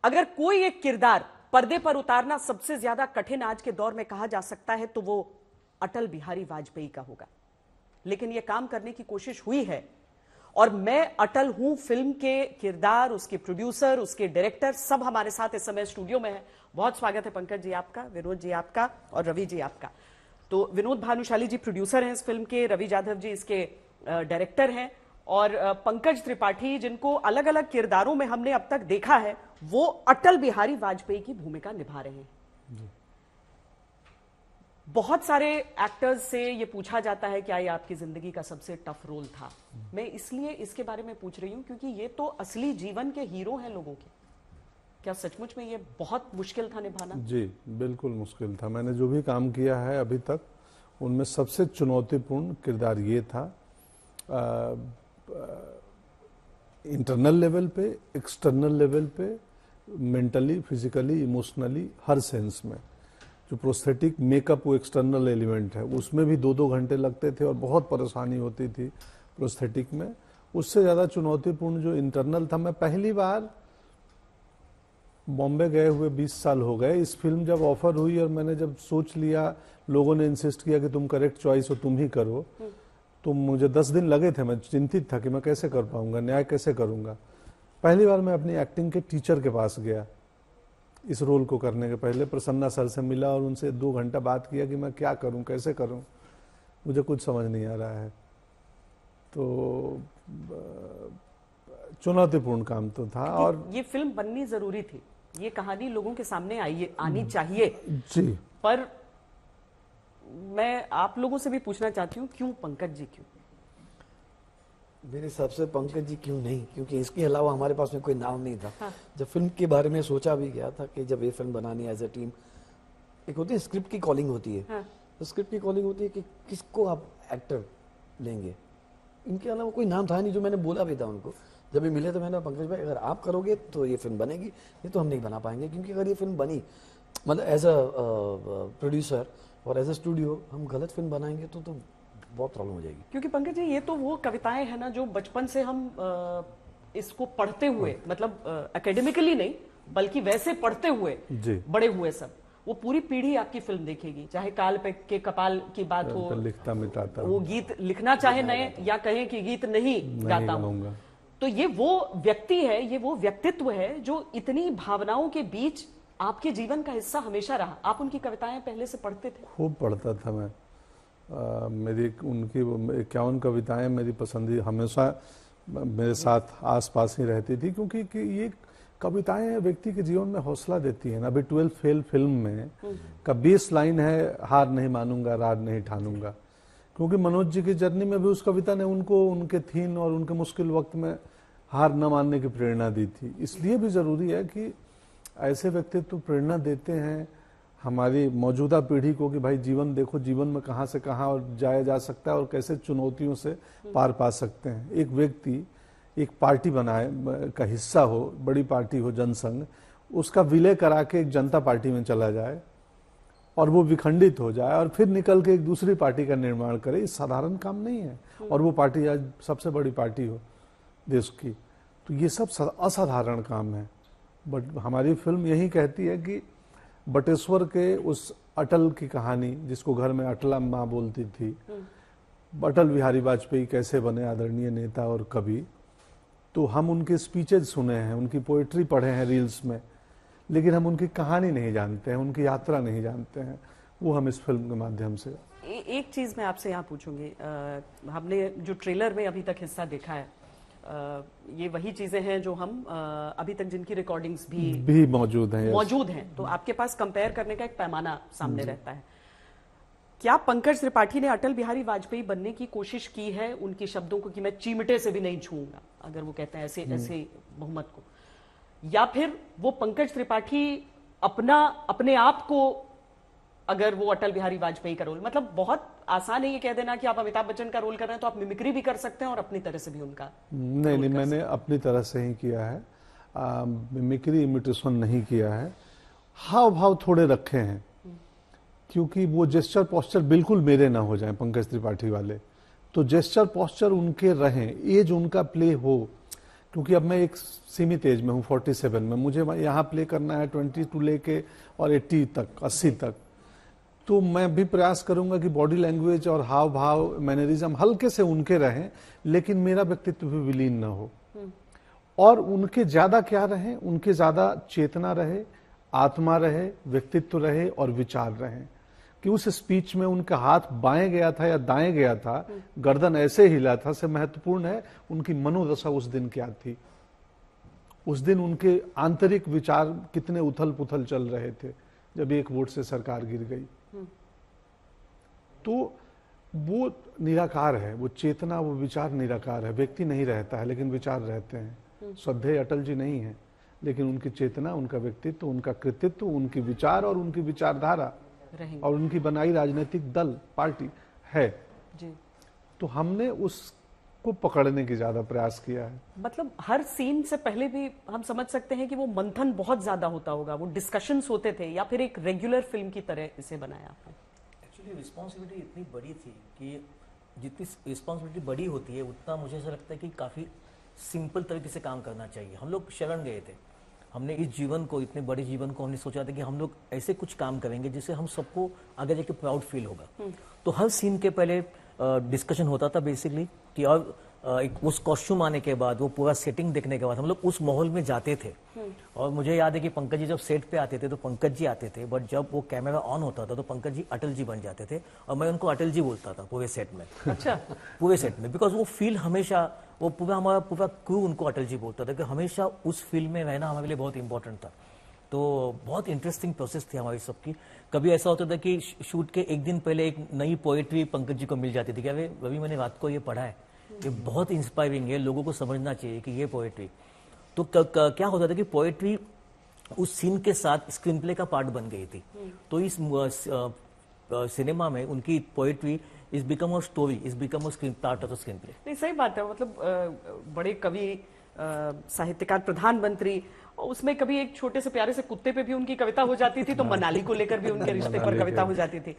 अगर कोई एक किरदार पर्दे पर उतारना सबसे ज्यादा कठिन आज के दौर में कहा जा सकता है तो वो अटल बिहारी वाजपेयी का होगा। लेकिन यह काम करने की कोशिश हुई है और मैं अटल हूं फिल्म के किरदार, उसके प्रोड्यूसर, उसके डायरेक्टर सब हमारे साथ इस समय स्टूडियो में है। बहुत स्वागत है पंकज जी आपका, विनोद जी आपका और रवि जी आपका। तो विनोद भानुशाली जी प्रोड्यूसर हैं इस फिल्म के, रवि जाधव जी इसके डायरेक्टर हैं और पंकज त्रिपाठी जिनको अलग अलग किरदारों में हमने अब तक देखा है वो अटल बिहारी वाजपेयी की भूमिका निभा रहे हैं। बहुत सारे एक्टर्स से ये पूछा जाता है क्या ये आपकी जिंदगी का सबसे टफ रोल था। मैं इसलिए इसके बारे में पूछ रही हूं क्योंकि ये तो असली जीवन के हीरो हैं लोगों के। क्या सचमुच में ये बहुत मुश्किल था निभाना? जी बिल्कुल मुश्किल था। मैंने जो भी काम किया है अभी तक उनमें सबसे चुनौतीपूर्ण किरदार ये था। इंटरनल लेवल पे, एक्सटर्नल लेवल पे, मेंटली, फिजिकली, इमोशनली, हर सेंस में। जो प्रोस्थेटिक मेकअप वो एक्सटर्नल एलिमेंट है उसमें भी 2-2 घंटे लगते थे और बहुत परेशानी होती थी प्रोस्थेटिक में। उससे ज़्यादा चुनौतीपूर्ण जो इंटरनल था, मैं पहली बार बॉम्बे गए हुए 20 साल हो गए। इस फिल्म जब ऑफर हुई और मैंने जब सोच लिया, लोगों ने इंसिस्ट किया कि तुम करेक्ट चॉइस हो, तुम ही करो, तो मुझे 10 दिन लगे थे। मैं चिंतित था कि मैं कैसे कर पाऊंगा, न्याय कैसे करूंगा। पहली बार मैं अपनी एक्टिंग के टीचर के पास गया इस रोल को करने के पहले। प्रसन्ना सर से मिला और उनसे 2 घंटा बात किया कि मैं क्या करूं, कैसे करूं, मुझे कुछ समझ नहीं आ रहा है। तो चुनौतीपूर्ण काम तो था। और ये फिल्म बननी जरूरी थी, ये कहानी लोगों के सामने आनी चाहिए जी। पर मैं आप लोगों से भी पूछना चाहती हूँ क्यों पंकज जी, क्यों? मेरे हिसाब से पंकज जी क्यों नहीं, क्योंकि इसके अलावा हमारे पास में कोई नाम नहीं था। हाँ। जब फिल्म के बारे में सोचा भी गया था कि जब ये फिल्म बनानी एज ए टीम, एक होती है स्क्रिप्ट की कॉलिंग होती है। हाँ। तो स्क्रिप्ट की कॉलिंग होती है कि किसको आप एक्टर लेंगे। इनके अलावा कोई नाम था नहीं। जो मैंने बोला भी था उनको जब ये मिले तो मैंने, पंकज भाई अगर आप करोगे तो ये फिल्म बनेगी, नहीं तो हम नहीं बना पाएंगे। क्योंकि अगर ये फिल्म बनी, मतलब एज अ प्रोड्यूसर और एज अ स्टूडियो हम गलत फिल्म बनाएंगे तो बहुत प्रॉब्लम हो जाएगी। क्योंकि पंकज जी ये तो वो कविताएं हैं ना जो बचपन से हम इसको पढ़ते हुए, मतलब एकेडमिकली नहीं बल्कि वैसे पढ़ते हुए बड़े हुए सब, वो पूरी पीढ़ी आपकी फिल्म देखेगी। चाहे काल पे के कपाल की बात हो, लिखता मिटाता, वो गीत लिखना चाहे नए या कहें कि गीत नहीं गाता हूं, तो ये वो व्यक्ति है, ये वो व्यक्तित्व है जो इतनी भावनाओं के बीच आपके जीवन का हिस्सा हमेशा रहा। आप उनकी कविताएं पहले से पढ़ते थे? खूब पढ़ता था मैं। मेरी उनकी 51 कविताएं मेरी पसंदीदा, हमेशा मेरे साथ आसपास ही रहती थी। क्योंकि ये कविताएं व्यक्ति के जीवन में हौसला देती हैं। अभी 12 फेल फिल्म में का 20 लाइन है, हार नहीं मानूंगा, रार नहीं ठानूंगा। क्योंकि मनोज जी की जर्नी में भी उस कविता ने उनको उनके थीन और उनके मुश्किल वक्त में हार न मानने की प्रेरणा दी थी। इसलिए भी जरूरी है कि ऐसे व्यक्तित्व प्रेरणा देते हैं हमारी मौजूदा पीढ़ी को कि भाई जीवन देखो, जीवन में कहाँ से कहाँ और जाया जा सकता है और कैसे चुनौतियों से पार पा सकते हैं। एक व्यक्ति एक पार्टी बनाए का हिस्सा हो, बड़ी पार्टी हो, जनसंघ, उसका विलय करा के एक जनता पार्टी में चला जाए और वो विखंडित हो जाए और फिर निकल के एक दूसरी पार्टी का निर्माण करे, ये साधारण काम नहीं है। और वो पार्टी आज सबसे बड़ी पार्टी हो देश की, तो ये सब असाधारण काम है। बट हमारी फिल्म यही कहती है कि बटेश्वर के उस अटल की कहानी, जिसको घर में अटला माँ बोलती थी, अटल बिहारी वाजपेयी कैसे बने आदरणीय नेता और कवि, तो हम उनके स्पीचेज सुने हैं, उनकी पोएट्री पढ़े हैं रील्स में, लेकिन हम उनकी कहानी नहीं जानते हैं, उनकी यात्रा नहीं जानते हैं। वो हम इस फिल्म के माध्यम से। एक चीज मैं आपसे यहाँ पूछूंगी, हमने जो ट्रेलर में अभी तक हिस्सा देखा है, ये वही चीजें हैं जो हम अभी तक जिनकी रिकॉर्डिंग्स भी मौजूद हैं, तो आपके पास कंपेयर करने का एक पैमाना सामने रहता है। क्या पंकज त्रिपाठी ने अटल बिहारी वाजपेयी बनने की कोशिश की है? उनके शब्दों को कि मैं चीमटे से भी नहीं छूऊंगा, अगर वो कहते हैं ऐसे बहुमत को, या फिर वो पंकज त्रिपाठी अपने आप को, अगर वो अटल बिहारी वाजपेयी का रोल, मतलब बहुत आसान है ये कह देना कि आप अमिताभ बच्चन का रोल कर रहे हैं तो आप मिमिक्री भी कर सकते हैं और अपनी तरह से भी उनका नहीं, मैंने अपनी तरह से ही किया है। मिमिक्री इमिटेशन नहीं किया है। हाव भाव थोड़े रखे हैं क्योंकि वो जेस्चर पोस्चर बिल्कुल मेरे ना हो जाए पंकज त्रिपाठी वाले, तो जेस्चर पोस्चर उनके रहें, एज उनका प्ले हो। क्योंकि अब मैं एक सीमित एज में हूँ, 47 में, मुझे यहाँ प्ले करना है 22 लेके और 80 तक, 80 तक। तो मैं भी प्रयास करूंगा कि बॉडी लैंग्वेज और हाव भाव, मैनरिज्म हल्के से उनके रहें, लेकिन मेरा व्यक्तित्व भी विलीन न हो। और उनके ज्यादा क्या रहे, उनके ज्यादा चेतना रहे, आत्मा रहे, व्यक्तित्व रहे और विचार रहे। कि उस स्पीच में उनका हाथ बाएं गया था या दाएं गया था, गर्दन ऐसे हिला था, से महत्वपूर्ण है उनकी मनोदशा उस दिन क्या थी, उस दिन उनके आंतरिक विचार कितने उथल पुथल चल रहे थे जब एक वोट से सरकार गिर गई। तो वो निराकार है, वो चेतना, वो विचार निराकार है। व्यक्ति नहीं रहता है लेकिन विचार रहते हैं। श्रद्धेय अटल जी नहीं है, लेकिन उनकी चेतना, उनका व्यक्तित्व, उनका कृतित्व, उनके विचार और उनकी विचारधारा और उनकी बनाई राजनीतिक दल, पार्टी है जी। तो हमने उसको पकड़ने की ज्यादा प्रयास किया है। मतलब हर सीन से पहले भी हम समझ सकते हैं कि वो मंथन बहुत ज्यादा होता होगा, वो डिस्कशंस होते थे, या फिर एक रेगुलर फिल्म की तरह इसे बनाया आपने? एक्चुअली रिस्पॉन्सिबिलिटी इतनी बड़ी थी कि जितनी रिस्पॉन्सिबिलिटी बड़ी होती है उतना मुझे ऐसा लगता है कि काफ़ी सिंपल तरीके से काम करना चाहिए। हम लोग शरण गए थे, हमने इस जीवन को, इतने बड़े जीवन को हमने सोचा था कि हम लोग ऐसे कुछ काम करेंगे जिससे हम सबको आगे जाके प्राउड फील होगा। तो हर सीन के पहले डिस्कशन होता था बेसिकली कि और एक उस कॉस्ट्यूम आने के बाद, वो पूरा सेटिंग देखने के बाद हम लोग उस माहौल में जाते थे। और मुझे याद है कि पंकज जी जब सेट पे आते थे तो पंकज जी आते थे, बट जब वो कैमरा ऑन होता था तो पंकज जी अटल जी बन जाते थे और मैं उनको अटल जी बोलता था पूरे सेट में। अच्छा। पूरे सेट में, बिकॉज वो फील हमेशा, वो पूरा हमारा पूरा क्रू उनको अटल जी बोलता था कि हमेशा उस फील्ड में रहना हमारे लिए बहुत इंपॉर्टेंट था। तो बहुत इंटरेस्टिंग प्रोसेस थी हमारी सबकी। कभी ऐसा होता था कि शूट के एक दिन पहले एक नई पोएट्री पंकज जी को मिल जाती थी कि अभी मैंने रात को ये पढ़ा है, ये बहुत इंस्पायरिंग है, लोगों को समझना चाहिए कि ये पोएट्री। तो क्या होता था कि पोएट्री उस सीन के साथ स्क्रीन प्ले का पार्ट बन गई थी। तो इस सिनेमा में उनकी poetry is become a story, is become a screen part of the screen play. नहीं, सही बात है। मतलब बड़े कवि, साहित्यकार, प्रधानमंत्री, उसमें कभी एक छोटे से प्यारे से कुत्ते पे भी उनकी कविता हो जाती थी, तो मनाली को लेकर भी उनके रिश्ते पर कविता हो जाती थी।